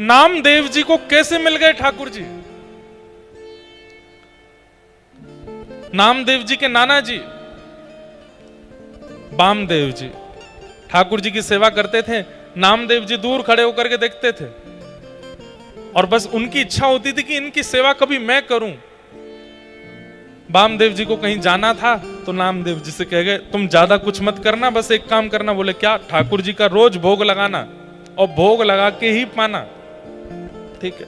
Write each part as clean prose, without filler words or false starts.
नामदेव जी को कैसे मिल गए ठाकुर जी? नामदेव जी के नाना जी वामदेव जी ठाकुर जी की सेवा करते थे। नामदेव जी दूर खड़े होकर के देखते थे और बस उनकी इच्छा होती थी कि इनकी सेवा कभी मैं करूं। वामदेव जी को कहीं जाना था तो नामदेव जी से कह गए, तुम ज्यादा कुछ मत करना, बस एक काम करना। बोले क्या? ठाकुर जी का रोज भोग लगाना और भोग लगा के ही पाना। ठीक है।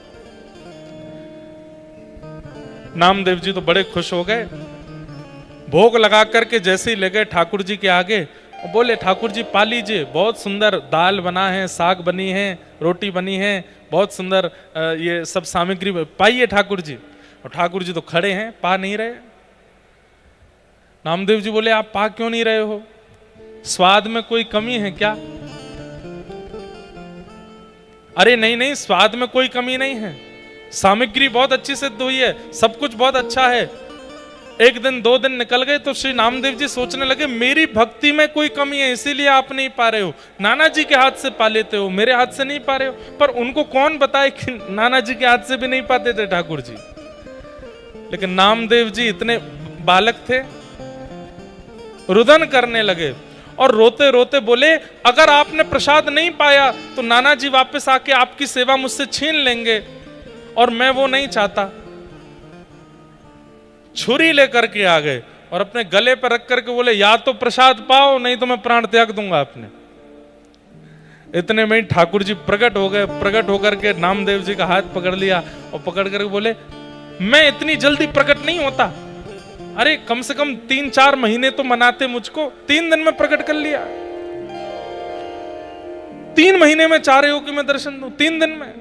नामदेव जी तो बड़े खुश हो गए। भोग लगा करके जैसे ही ले गए ठाकुर जी के आगे, बोले ठाकुर जी पा लीजिए, बहुत सुंदर दाल बना है, साग बनी है, रोटी बनी है, बहुत सुंदर ये सब सामग्री पाइए ठाकुर जी। और ठाकुर जी तो खड़े हैं, पा नहीं रहे। नामदेव जी बोले आप पा क्यों नहीं रहे हो? स्वाद में कोई कमी है क्या? अरे नहीं नहीं, स्वाद में कोई कमी नहीं है, सामग्री बहुत अच्छी सिद्ध हुई है, सब कुछ बहुत अच्छा है। एक दिन दो दिन निकल गए तो श्री नामदेव जी सोचने लगे मेरी भक्ति में कोई कमी है, इसीलिए आप नहीं पा रहे हो। नाना जी के हाथ से पा लेते हो, मेरे हाथ से नहीं पा रहे हो। पर उनको कौन बताए कि नाना जी के हाथ से भी नहीं पाते थे ठाकुर जी। लेकिन नामदेव जी इतने बालक थे, रुदन करने लगे और रोते रोते बोले अगर आपने प्रसाद नहीं पाया तो नाना जी वापस आके आपकी सेवा मुझसे छीन लेंगे और मैं वो नहीं चाहता। छुरी लेकर के आ गए और अपने गले पर रख करके बोले या तो प्रसाद पाओ नहीं तो मैं प्राण त्याग दूंगा आपने। इतने में ही ठाकुर जी प्रकट हो गए। प्रकट होकर के नामदेव जी का हाथ पकड़ लिया और पकड़ करके बोले मैं इतनी जल्दी प्रकट नहीं होता, अरे कम से कम 3-4 महीने तो मनाते मुझको, 3 दिन में प्रकट कर लिया। 3 महीने में चाह रहे हो कि मैं दर्शन दूं? 3 दिन में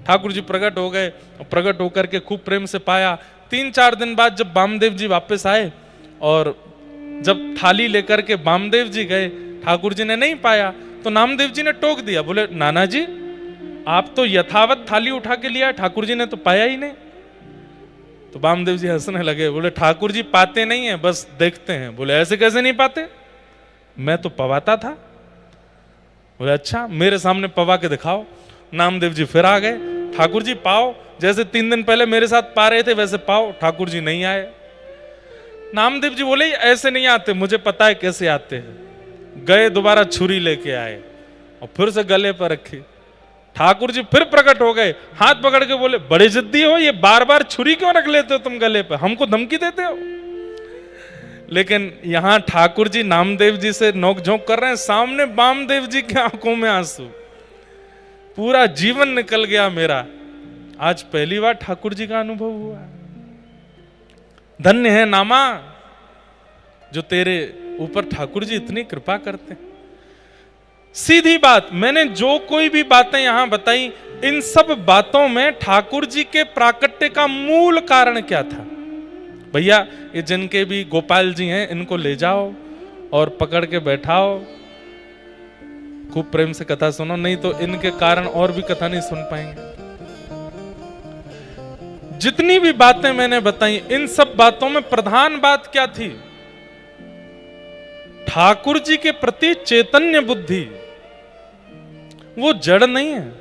ठाकुर जी प्रकट हो गए और प्रकट होकर के खूब प्रेम से पाया। 3-4 दिन बाद जब वामदेव जी वापस आए और जब थाली लेकर के वामदेव जी गए, ठाकुर जी ने नहीं पाया तो नामदेव जी ने टोक दिया। बोले नाना जी आप तो यथावत थाली उठा के लिया, ठाकुर जी ने तो पाया ही नहीं। तो वामदेव जी हंसने लगे, बोले ठाकुर जी पाते नहीं है, बस देखते हैं। बोले ऐसे कैसे नहीं पाते, मैं तो पवाता था। बोले अच्छा मेरे सामने पवा के दिखाओ। नामदेव जी फिर आ गए, ठाकुर जी पाओ, जैसे 3 दिन पहले मेरे साथ पा रहे थे वैसे पाओ। ठाकुर जी नहीं आए। नामदेव जी बोले ऐसे नहीं आते, मुझे पता है कैसे आते हैं। गए दोबारा छुरी लेके आए और फिर से गले पर रखी। ठाकुर जी फिर प्रकट हो गए, हाथ पकड़ के बोले बड़े जिद्दी हो, ये बार बार छुरी क्यों रख लेते हो तुम गले पे, हमको धमकी देते हो। लेकिन यहां ठाकुर जी नामदेव जी से नोकझोंक कर रहे हैं, सामने वामदेव जी की आंखों में आंसू। पूरा जीवन निकल गया मेरा, आज पहली बार ठाकुर जी का अनुभव हुआ। धन्य है नामा जो तेरे ऊपर ठाकुर जी इतनी कृपा करते हैं। सीधी बात, मैंने जो कोई भी बातें यहां बताई, इन सब बातों में ठाकुर जी के प्राकट्य का मूल कारण क्या था? भैया ये जिनके भी गोपाल जी हैं इनको ले जाओ और पकड़ के बैठाओ, खूब प्रेम से कथा सुनो, नहीं तो इनके कारण और भी कथा नहीं सुन पाएंगे। जितनी भी बातें मैंने बताई, इन सब बातों में प्रधान बात क्या थी? ठाकुर जी के प्रति चैतन्य बुद्धि, वो जड़ नहीं है।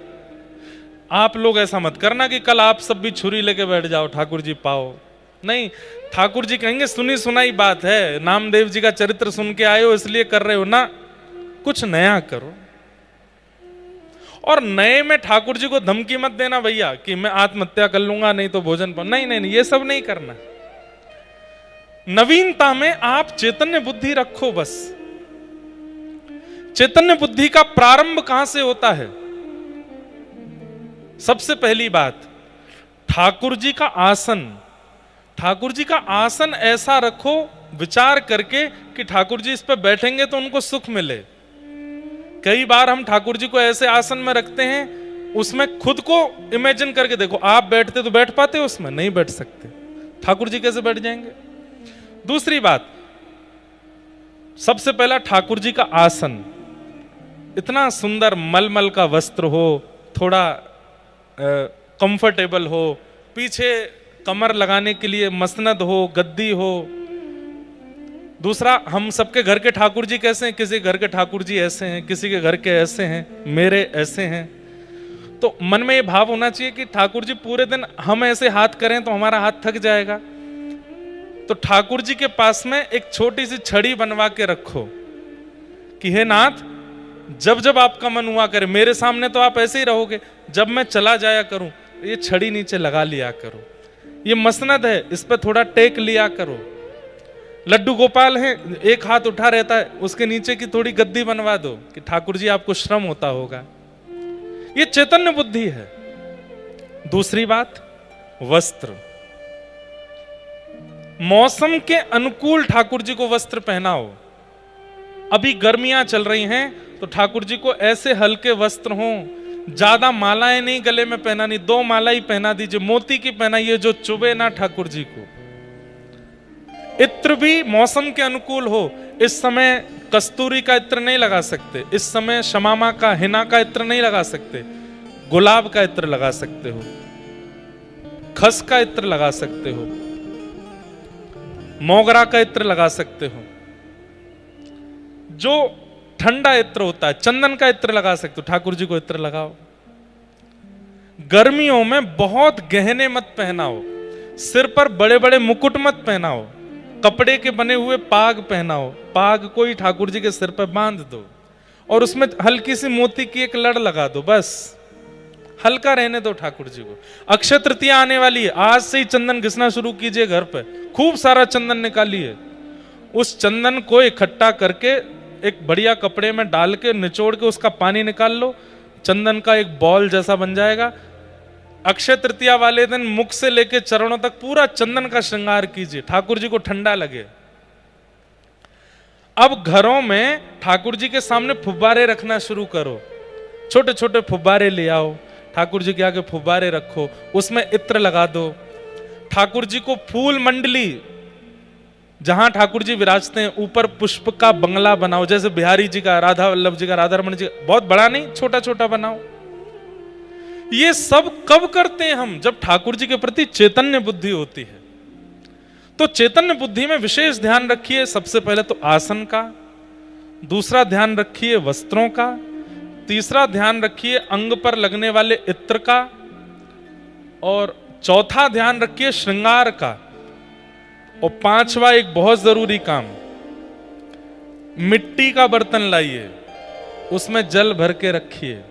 आप लोग ऐसा मत करना कि कल आप सब भी छुरी लेके बैठ जाओ ठाकुर जी पाओ, नहीं। ठाकुर जी कहेंगे सुनी सुनाई बात है, नामदेव जी का चरित्र सुन के आए हो इसलिए कर रहे हो ना, कुछ नया करो। और नए में ठाकुर जी को धमकी मत देना भैया कि मैं आत्महत्या कर लूंगा नहीं तो भोजन पर, नहीं नहीं, ये सब नहीं करना। नवीनता में आप चैतन्य बुद्धि रखो बस। चैतन्य बुद्धि का प्रारंभ कहां से होता है? सबसे पहली बात, ठाकुर जी का आसन। ठाकुर जी का आसन ऐसा रखो विचार करके कि ठाकुर जी इस पर बैठेंगे तो उनको सुख मिले। कई बार हम ठाकुर जी को ऐसे आसन में रखते हैं, उसमें खुद को इमेजिन करके देखो, आप बैठते तो बैठ पाते हो उसमें? नहीं बैठ सकते। ठाकुर जी कैसे बैठ जाएंगे? दूसरी बात, सबसे पहला ठाकुर जी का आसन इतना सुंदर मलमल का वस्त्र हो, थोड़ा कंफर्टेबल हो, पीछे कमर लगाने के लिए मसनद हो, गद्दी हो। दूसरा, हम सबके घर के ठाकुर जी कैसे हैं? किसी घर के ठाकुर जी ऐसे हैं, किसी के घर के ऐसे हैं, मेरे ऐसे हैं। तो मन में ये भाव होना चाहिए कि ठाकुर जी पूरे दिन हम ऐसे हाथ करें तो हमारा हाथ थक जाएगा, तो ठाकुर जी के पास में एक छोटी सी छड़ी बनवा के रखो कि हे नाथ, जब जब आपका मन हुआ करे, मेरे सामने तो आप ऐसे ही रहोगे, जब मैं चला जाया करूं ये छड़ी नीचे लगा लिया करो, ये मसनद है, इस पे थोड़ा टेक लिया करो। लड्डू गोपाल है, एक हाथ उठा रहता है, उसके नीचे की थोड़ी गद्दी बनवा दो कि ठाकुर जी आपको श्रम होता होगा। ये चैतन्य बुद्धि है। दूसरी बात, वस्त्र। मौसम के अनुकूल ठाकुर जी को वस्त्र पहनाओ। अभी गर्मियां चल रही हैं तो ठाकुर जी को ऐसे हल्के वस्त्र हों, ज्यादा मालाएं नहीं गले में पहनानी, 2 माला ही पहना दीजिए, मोती की पहनाइए जो चुभे ना ठाकुर जी को। इत्र भी मौसम के अनुकूल हो। इस समय कस्तूरी का इत्र नहीं लगा सकते, इस समय शमामा का, हिना का इत्र नहीं लगा सकते, गुलाब का इत्र लगा सकते हो, खस का इत्र लगा सकते हो, मोगरा का इत्र लगा सकते हो, जो ठंडा इत्र होता है चंदन का इत्र लगा सकते हो, ठाकुर जी को इत्र लगाओ। गर्मियों में बहुत गहने मत पहनाओ, सिर पर बड़े बड़े मुकुट मत पहनाओ, कपड़े के बने हुए पाग पहनाओ, पाग को ही ठाकुर जी के सिर पर बांध दो और उसमें हल्की सी मोती की एक लड़ लगा दो, बस हल्का रहने दो ठाकुर जी को। अक्षय तृतीया आने वाली है, आज से ही चंदन घिसना शुरू कीजिए, घर पे खूब सारा चंदन निकालिए, उस चंदन को इकट्ठा करके एक बढ़िया कपड़े में डाल के निचोड़ के उसका पानी निकाल लो, चंदन का एक बॉल जैसा बन जाएगा। अक्षय तृतीया वाले दिन मुख से लेके चरणों तक पूरा चंदन का श्रृंगार कीजिए, ठाकुर जी को ठंडा लगे। अब घरों में ठाकुर जी के सामने फुब्बारे रखना शुरू करो, छोटे छोटे फुब्बारे ले आओ, ठाकुर जी के आगे फुब्बारे रखो, उसमें इत्र लगा दो। ठाकुर जी को फूल मंडली, जहां ठाकुर जी विराजते हैं ऊपर पुष्प का बंगला बनाओ, जैसे बिहारी जी का, राधा वल्लभ जी का, राधा रमन जी का, बहुत बड़ा नहीं, छोटा छोटा बनाओ। ये सब कब करते हैं हम? जब ठाकुर जी के प्रति चैतन्य बुद्धि होती है। तो चैतन्य बुद्धि में विशेष ध्यान रखिए, सबसे पहले तो आसन का, दूसरा ध्यान रखिए वस्त्रों का, तीसरा ध्यान रखिए अंग पर लगने वाले इत्र का, और चौथा ध्यान रखिए श्रृंगार का, और पांचवा एक बहुत जरूरी काम, मिट्टी का बर्तन लाइए, उसमें जल भर के रखिए।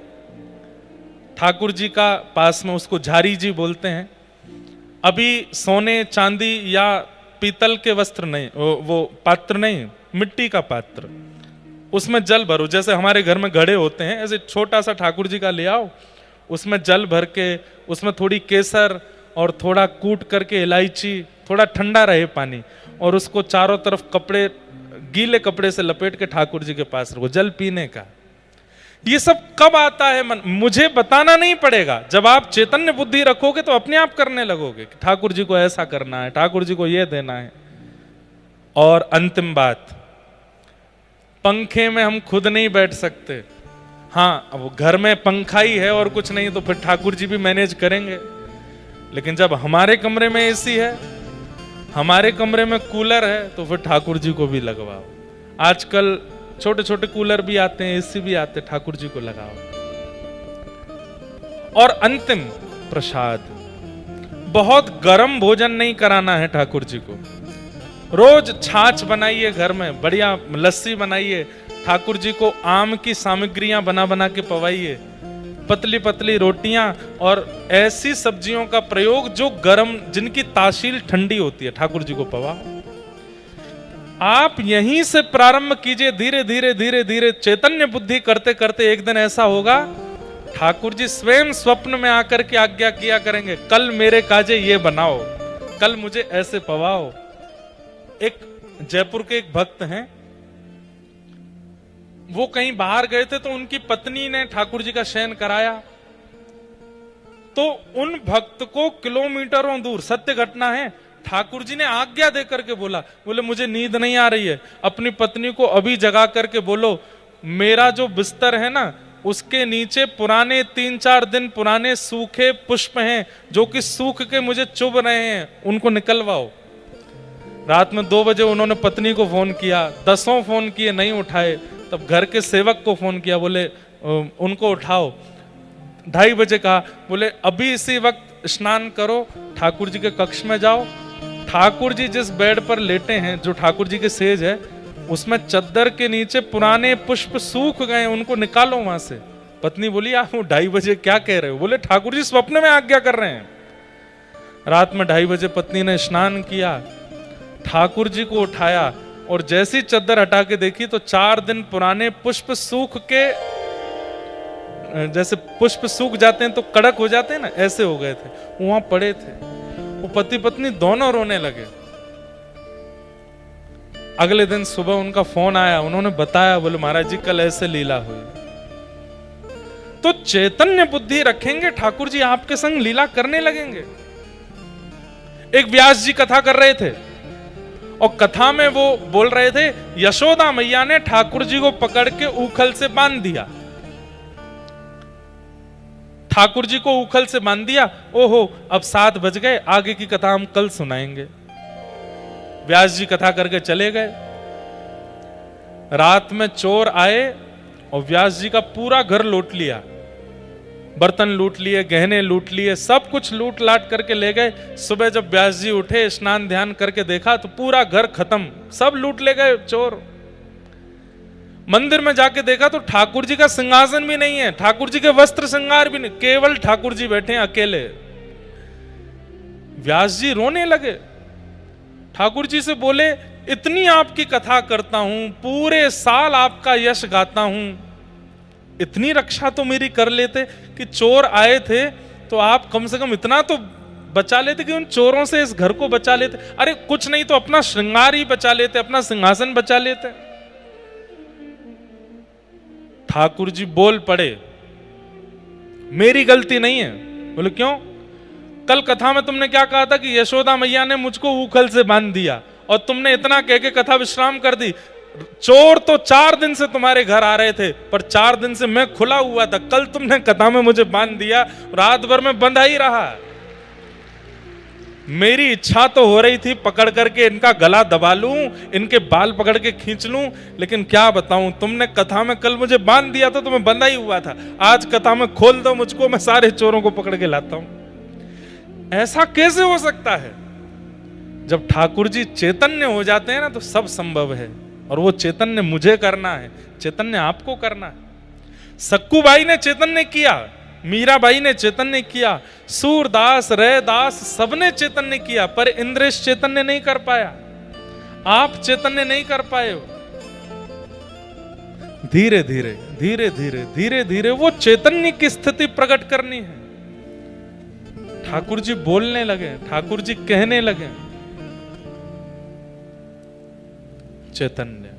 ठाकुर जी का पास में, उसको झारी जी बोलते हैं। अभी सोने चांदी या पीतल के वस्त्र नहीं, वो पात्र नहीं, मिट्टी का पात्र, उसमें जल भरो। जैसे हमारे घर में घड़े होते हैं, ऐसे छोटा सा ठाकुर जी का ले आओ, उसमें जल भर के, उसमें थोड़ी केसर और थोड़ा कूट करके इलायची, थोड़ा ठंडा रहे पानी, और उसको चारों तरफ कपड़े, गीले कपड़े से लपेट के ठाकुर जी के पास रखो, जल पीने का। ये सब कब आता है मन? मुझे बताना नहीं पड़ेगा। जब आप चैतन्य बुद्धि रखोगे तो अपने आप करने लगोगे कि ठाकुर जी को ऐसा करना है, ठाकुर जी को ये देना है। और अंतिम बात, पंखे में हम खुद नहीं बैठ सकते। हाँ, अब घर में पंखा ही है और कुछ नहीं तो फिर ठाकुर जी भी मैनेज करेंगे, लेकिन जब हमारे कमरे में एसी है, हमारे कमरे में कूलर है, तो फिर ठाकुर जी को भी लगवाओ। आजकल छोटे छोटे कूलर भी आते हैं, एसी भी आते हैं, ठाकुर जी को लगाओ। और अंतिम प्रसाद, बहुत गर्म भोजन नहीं कराना है ठाकुर जी को। रोज छाछ बनाइए, घर में बढ़िया लस्सी बनाइए, ठाकुर जी को आम की सामग्रियां बना बना के पवाइए, पतली पतली रोटियां और ऐसी सब्जियों का प्रयोग जो गर्म, जिनकी तासील ठंडी होती है, ठाकुर जी को पवाओ। आप यहीं से प्रारंभ कीजिए, धीरे धीरे धीरे धीरे चैतन्य बुद्धि करते करते एक दिन ऐसा होगा, ठाकुर जी स्वयं स्वप्न में आकर के आज्ञा किया करेंगे, कल मेरे काजे ये बनाओ, कल मुझे ऐसे पवाओ। एक जयपुर के एक भक्त हैं, वो कहीं बाहर गए थे तो उनकी पत्नी ने ठाकुर जी का शयन कराया, तो उन भक्त को किलोमीटरों दूर, सत्य घटना है, ठाकुर जी ने आज्ञा देकर के बोले मुझे नींद नहीं आ रही है, अपनी पत्नी को अभी जगा करके बोलो मेरा जो बिस्तर है ना, उसके नीचे पुराने 3-4 दिन पुराने सूखे पुष्प हैं जो कि सूख के मुझे चुभ रहे हैं, उनको निकलवाओ। रात में 2 बजे उन्होंने पत्नी को फोन किया, 10 फोन किए नहीं उठाए, तब घर के सेवक को फोन किया, बोले उनको उठाओ। 2:30 बजे कहा, बोले अभी इसी वक्त स्नान करो, ठाकुर जी के कक्ष में जाओ। ठाकुर जी जिस बेड पर लेटे हैं, जो ठाकुर जी के सेज है, उसमें चद्दर के नीचे पुराने पुष्प सूख गए, उनको निकालो वहां से। पत्नी बोली, आप 2:30 बजे क्या कह रहे हो? बोले ठाकुर जी स्वप्न में आज्ञा कर रहे हैं। रात में 2:30 बजे पत्नी ने स्नान किया, ठाकुर जी को उठाया और जैसी चद्दर हटा के देखी तो 4 दिन पुराने पुष्प सूख के, जैसे पुष्प सूख जाते हैं तो कड़क हो जाते हैं ना, ऐसे हो गए थे, वहां पड़े थे। वो पति पत्नी दोनों रोने लगे। अगले दिन सुबह उनका फोन आया, उन्होंने बताया, बोले महाराज जी कल ऐसे लीला हुई। तो चैतन्य बुद्धि रखेंगे, ठाकुर जी आपके संग लीला करने लगेंगे। एक व्यास जी कथा कर रहे थे और कथा में वो बोल रहे थे, यशोदा मैया ने ठाकुर जी को पकड़ के ऊखल से बांध दिया। ठाकुर जी को ऊखल से बांध दिया। ओहो, अब 7 बज गए, आगे की कथा हम कल सुनाएंगे। व्यास जी कथा करके चले गए। रात में चोर आए और व्यास जी का पूरा घर लूट लिया, बर्तन लूट लिए, गहने लूट लिए, सब कुछ लूट लाट करके ले गए। सुबह जब व्यास जी उठे, स्नान ध्यान करके देखा तो पूरा घर खत्म, सब लूट ले गए चोर। मंदिर में जाके देखा तो ठाकुर जी का सिंहासन भी नहीं है, ठाकुर जी के वस्त्र श्रृंगार भी नहीं, केवल ठाकुर जी बैठे हैं अकेले। व्यास जी रोने लगे, ठाकुर जी से बोले, इतनी आपकी कथा करता हूं, पूरे साल आपका यश गाता हूं, इतनी रक्षा तो मेरी कर लेते कि चोर आए थे तो आप कम से कम इतना तो बचा लेते कि उन चोरों से इस घर को बचा लेते। अरे कुछ नहीं तो अपना श्रृंगार ही बचा लेते, अपना सिंहासन बचा लेते। ठाकुर जी बोल पड़े, मेरी गलती नहीं है। बोले क्यों? कल कथा में तुमने क्या कहा था कि यशोदा मैया ने मुझको ऊखल से बांध दिया, और तुमने इतना कह के कथा विश्राम कर दी। चोर तो 4 दिन से तुम्हारे घर आ रहे थे, पर 4 दिन से मैं खुला हुआ था। कल तुमने कथा में मुझे बांध दिया, रात भर में बंधा ही रहा। मेरी इच्छा तो हो रही थी पकड़ करके इनका गला दबा लूं, इनके बाल पकड़ के खींच लूं, लेकिन क्या बताऊं, तुमने कथा में कल मुझे बांध दिया था तो मैं बंधा ही हुआ था। आज कथा में खोल दो मुझको, मैं सारे चोरों को पकड़ के लाता हूं। ऐसा कैसे हो सकता है? जब ठाकुर जी चैतन्य हो जाते हैं ना तो सब संभव है, और वो चैतन्य मुझे करना है, चैतन्य आपको करना है। सक्कूबाई ने चैतन्य किया, मीराबाई ने चैतन्य किया, सूरदास, रैदास, सबने चैतन्य किया, पर इंद्रेश चैतन्य नहीं कर पाया। आप चैतन्य नहीं कर पाए हो। धीरे धीरे धीरे धीरे धीरे धीरे वो चैतन्य की स्थिति प्रकट करनी है। ठाकुर जी बोलने लगे, ठाकुर जी कहने लगे, चैतन्य।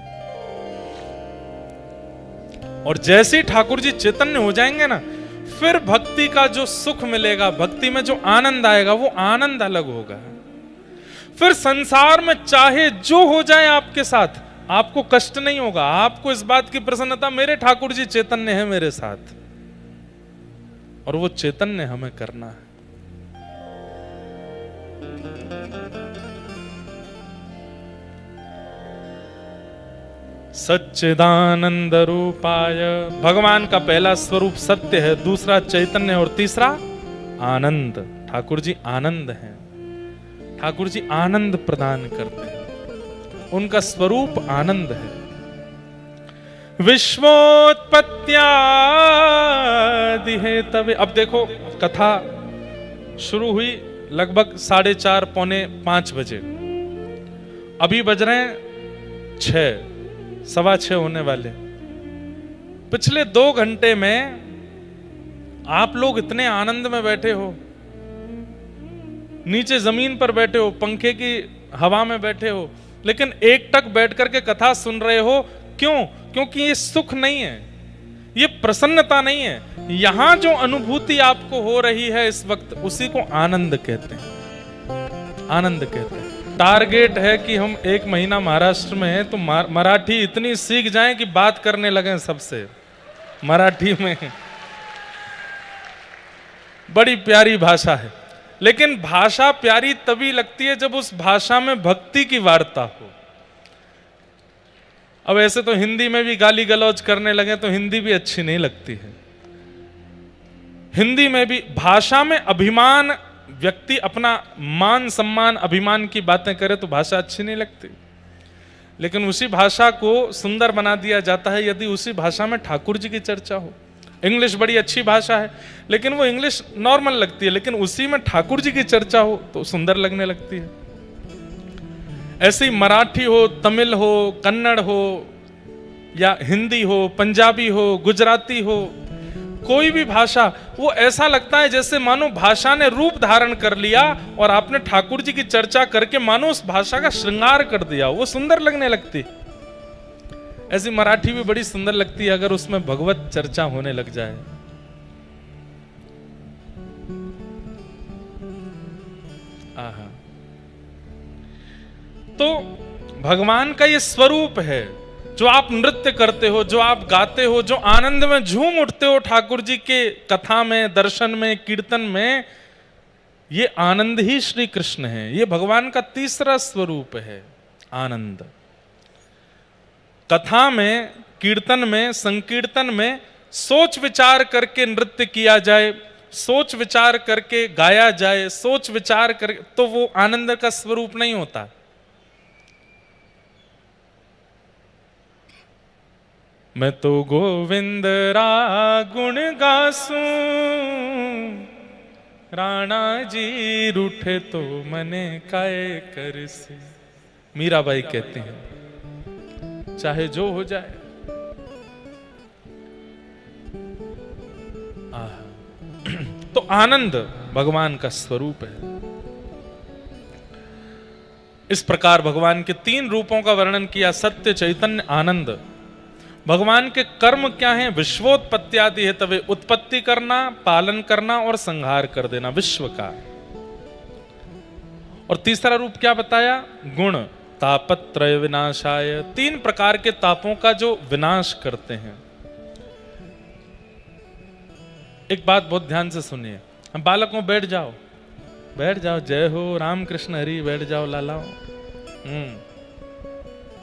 और जैसे ही ठाकुर जी चैतन्य हो जाएंगे ना, फिर भक्ति का जो सुख मिलेगा, भक्ति में जो आनंद आएगा, वो आनंद अलग होगा। फिर संसार में चाहे जो हो जाए आपके साथ, आपको कष्ट नहीं होगा। आपको इस बात की प्रसन्नता, मेरे ठाकुर जी चैतन्य है मेरे साथ, और वो चैतन्य हमें करना है। सच्चिदानंद रूपाय, भगवान का पहला स्वरूप सत्य है, दूसरा चैतन्य और तीसरा आनंद। ठाकुर जी आनंद हैं, ठाकुर जी आनंद प्रदान करते हैं, उनका स्वरूप आनंद है। विश्वोत्पत्त्यादि हेतवे, अब देखो कथा शुरू हुई लगभग 4:30 पौने 5 बजे, अभी बज रहे हैं 6, 6:15 होने वाले। पिछले 2 घंटे में आप लोग इतने आनंद में बैठे हो, नीचे जमीन पर बैठे हो, पंखे की हवा में बैठे हो, लेकिन एकटक बैठ करके कथा सुन रहे हो। क्यों? क्योंकि ये सुख नहीं है, ये प्रसन्नता नहीं है। यहां जो अनुभूति आपको हो रही है इस वक्त, उसी को आनंद कहते हैं, आनंद कहते हैं। टारगेट है कि हम 1 महीना महाराष्ट्र में हैं तो मराठी इतनी सीख जाएं कि बात करने लगें सबसे मराठी में। बड़ी प्यारी भाषा है, लेकिन भाषा प्यारी तभी लगती है जब उस भाषा में भक्ति की वार्ता हो। अब ऐसे तो हिंदी में भी गाली गलौज करने लगे तो हिंदी भी अच्छी नहीं लगती है। हिंदी में भी भाषा में अभिमान, व्यक्ति अपना मान सम्मान अभिमान की बातें करे तो भाषा अच्छी नहीं लगती, लेकिन उसी भाषा को सुंदर बना दिया जाता है यदि उसी भाषा में ठाकुर जी की चर्चा हो। इंग्लिश बड़ी अच्छी भाषा है, लेकिन वो इंग्लिश नॉर्मल लगती है, लेकिन उसी में ठाकुर जी की चर्चा हो तो सुंदर लगने लगती है। ऐसे ही मराठी हो, तमिल हो, कन्नड़ हो, या हिंदी हो, पंजाबी हो, गुजराती हो, कोई भी भाषा, वो ऐसा लगता है जैसे मानो भाषा ने रूप धारण कर लिया और आपने ठाकुर जी की चर्चा करके मानो उस भाषा का श्रृंगार कर दिया, वो सुंदर लगने लगती। ऐसी मराठी भी बड़ी सुंदर लगती है अगर उसमें भगवत चर्चा होने लग जाए। आहा, तो भगवान का ये स्वरूप है, जो आप नृत्य करते हो, जो आप गाते हो, जो आनंद में झूम उठते हो ठाकुर जी के कथा में, दर्शन में, कीर्तन में, ये आनंद ही श्री कृष्ण है। ये भगवान का तीसरा स्वरूप है, आनंद। कथा में, कीर्तन में, संकीर्तन में सोच विचार करके नृत्य किया जाए, सोच विचार करके गाया जाए, सोच विचार कर, तो वो आनंद का स्वरूप नहीं होता। मैं तो गोविंद रा गुण गासूं, राणा जी रूठे तो मने काय करसे। मीराबाई कहते हैं चाहे जो हो जाए। तो आनंद भगवान का स्वरूप है। इस प्रकार भगवान के 3 रूपों का वर्णन किया, सत्य, चैतन्य, आनंद। भगवान के कर्म क्या हैं? विश्वोत्पत्त्यादि है, तवे उत्पत्ति करना, पालन करना और संहार कर देना विश्व का। और तीसरा रूप क्या बताया? गुण, तापत्रय विनाशाय, 3 प्रकार के तापों का जो विनाश करते हैं। एक बात बहुत ध्यान से सुनिए, हम बालकों बैठ जाओ, बैठ जाओ, जय हो राम कृष्ण हरि, बैठ जाओ लालाओ,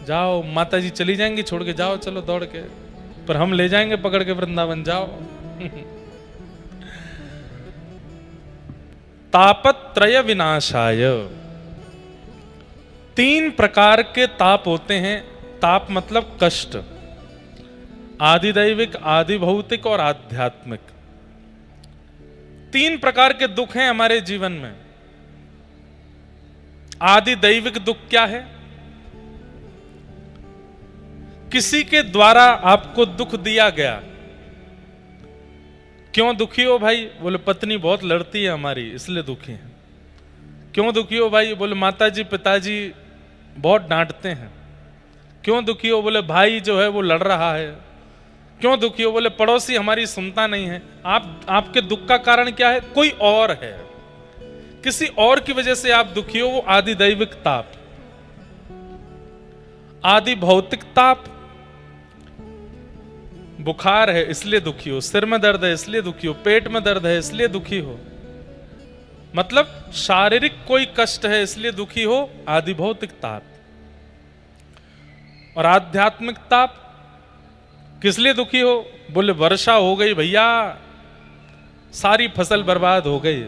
जाओ, माता जी चली जाएंगी छोड़ के, जाओ चलो दौड़ के, पर हम ले जाएंगे पकड़ के वृंदावन, जाओ। तापत्रय विनाशाय, 3 प्रकार के ताप होते हैं। ताप मतलब कष्ट, आदिदैविक, आदि भौतिक और आध्यात्मिक। 3 प्रकार के दुख हैं हमारे जीवन में। आदिदैविक दुख क्या है? किसी के द्वारा आपको दुख दिया गया। क्यों दुखी हो भाई? बोले पत्नी बहुत लड़ती है हमारी, इसलिए दुखी है। क्यों दुखी हो भाई? बोले माताजी पिताजी बहुत डांटते हैं। क्यों दुखी हो? बोले भाई जो है वो लड़ रहा है। क्यों दुखी हो? बोले पड़ोसी हमारी सुनता नहीं है। आपके दुख का कारण क्या है? कोई और है, किसी और की वजह से आप दुखी हो, वो आदि दैविक ताप। आदि भौतिक ताप, बुखार है इसलिए दुखी हो, सिर में दर्द है इसलिए दुखी हो, पेट में दर्द है इसलिए दुखी हो, मतलब शारीरिक कोई कष्ट है इसलिए दुखी हो, आदि भौतिक ताप। और आध्यात्मिक ताप किस लिए दुखी हो? बोले वर्षा हो गई भैया, सारी फसल बर्बाद हो गई,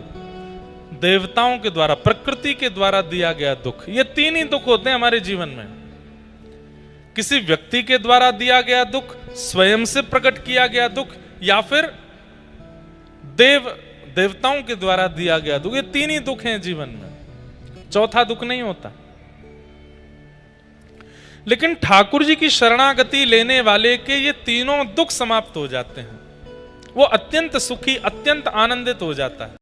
देवताओं के द्वारा, प्रकृति के द्वारा दिया गया दुख। ये 3 ही दुख होते हैं हमारे जीवन में। किसी व्यक्ति के द्वारा दिया गया दुख, स्वयं से प्रकट किया गया दुख, या फिर देवताओं के द्वारा दिया गया दुख। ये 3 ही दुख हैं जीवन में, चौथा दुख नहीं होता। लेकिन ठाकुर जी की शरणागति लेने वाले के ये तीनों दुख समाप्त हो जाते हैं। वो अत्यंत सुखी, अत्यंत आनंदित हो जाता है।